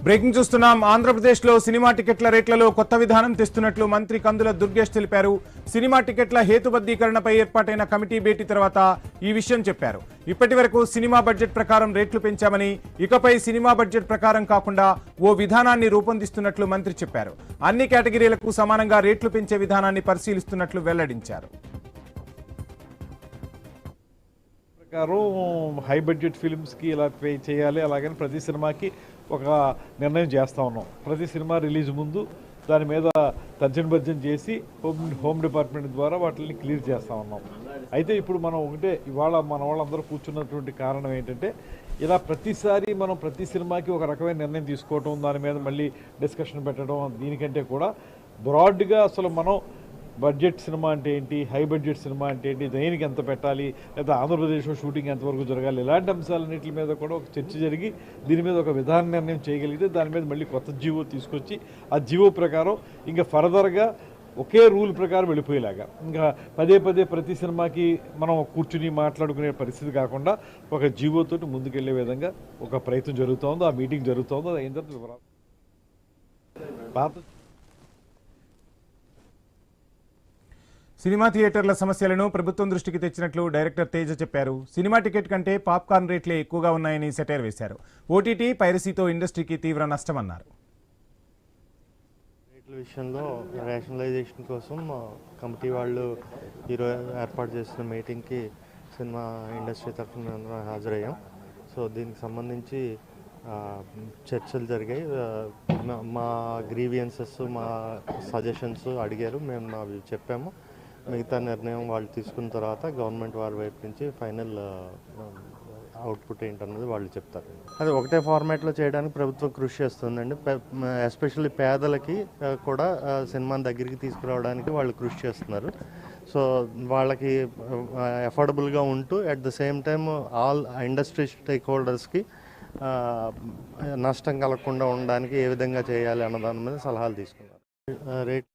Breaking చూస్తున్నాం. ఆంధ్రప్రదేశ్లో cinema టికెట్ల రేట్లలో కొత్త విధానం తెస్తున్నట్లు మంత్రి కందుల దుర్గేష్ తెలిపారు. సినిమా టికెట్ల హేతుబద్ధీకరణపై ఏర్పాటైన కమిటీ భేటీ తర్వాత ఈ విషయం చెప్పారు. ఇప్పటి వరకు సినిమా బడ్జెట్ ప్రకారం రేట్లు పెంచామని, ఇకపై సినిమా బడ్జెట్ ప్రకారం కాకుండా ఓ విధానాన్ని రూపొందిస్తున్నట్లు మంత్రి చెప్పారు. అన్ని కేటగిరీలకు సమానంగా రేట్లు పెంచే విధానాన్ని పరిశీలిస్తున్నట్లు వెల్లడించారు. హై బడ్జెట్ ఫిల్మ్స్కి ఇలా పే చేయాలి, అలాగని ప్రతి సినిమాకి ఒక నిర్ణయం చేస్తూ ఉన్నాం. ప్రతి సినిమా రిలీజ్ ముందు దాని మీద తర్జన చేసి హోమ్ డిపార్ట్మెంట్ ద్వారా వాటిని క్లియర్ చేస్తూ ఉన్నాం. అయితే ఇప్పుడు మనం ఇవాళ మన వాళ్ళందరూ కూర్చున్నటువంటి కారణం ఏంటంటే, ఇలా ప్రతిసారి మనం ప్రతి సినిమాకి ఒక రకమైన నిర్ణయం తీసుకోవటం, దాని మీద మళ్ళీ డిస్కషన్ పెట్టడం, దీనికంటే కూడా బ్రాడ్గా అసలు మనం బడ్జెట్ సినిమా అంటే ఏంటి, హై బడ్జెట్ సినిమా అంటే ఏంటి, దేనికి ఎంత పెట్టాలి, లేదా ఆంధ్రప్రదేశ్లో షూటింగ్ ఎంతవరకు జరగాలి, ఇలాంటి అంశాలన్నింటి మీద కూడా ఒక చర్చ జరిగి దీని మీద ఒక విధాన నిర్ణయం చేయగలిగితే దాని మీద మళ్ళీ కొత్త జీవో తీసుకొచ్చి ఆ జీవో ప్రకారం ఇంకా ఫర్దర్గా ఒకే రూల్ ప్రకారం వెళ్ళిపోయేలాగా, ఇంకా పదే ప్రతి సినిమాకి మనం కూర్చుని మాట్లాడుకునే పరిస్థితి కాకుండా ఒక జీవోతోటి ముందుకెళ్లే విధంగా ఒక ప్రయత్నం జరుగుతోందో, ఆ మీటింగ్ జరుగుతోందో, అయిన తర్వాత వివరాలు సినిమా థియేటర్ల సమస్యలను ప్రభుత్వం దృష్టికి తెచ్చినట్లు డైరెక్టర్ తేజ చెప్పారు. సినిమా టికెట్ కంటే పాప్కార్న్ రేట్లే ఎక్కువగా ఉన్నాయని సెటైర్ వేశారు. ఓటీటీ పైరసీతో ఇండస్ట్రీకి తీవ్ర నష్టమన్నారు. రేట్ల విషయంలో రేషనలైజేషన్ కోసం కమిటీ వాళ్ళు ఈరోజు ఏర్పాటు చేసిన మీటింగ్కి సినిమా ఇండస్ట్రీ తరఫున హాజరయ్యాం. సో దీనికి సంబంధించి చర్చలు జరిగాయి. మా గ్రీవియన్సెస్, మా సజెషన్స్ అడిగారు, మేము అవి చెప్పాము. మిగతా నిర్ణయం వాళ్ళు తీసుకున్న తర్వాత గవర్నమెంట్ వారి వైపు నుంచి ఫైనల్ అవుట్పుట్ ఏంటన్నది వాళ్ళు చెప్తారు. అది ఒకటే ఫార్మాట్లో చేయడానికి ప్రభుత్వం కృషి చేస్తుందండి. ఎస్పెషల్లీ పేదలకి కూడా సినిమాని దగ్గరికి తీసుకురావడానికి వాళ్ళు కృషి చేస్తున్నారు. సో వాళ్ళకి అఫోర్డబుల్గా ఉంటూ at the same time all industry stake హోల్డర్స్కి నష్టం కలగకుండా ఉండడానికి ఏ విధంగా చేయాలి అన్న దాని మీద సలహాలు తీసుకున్నారు. రేట్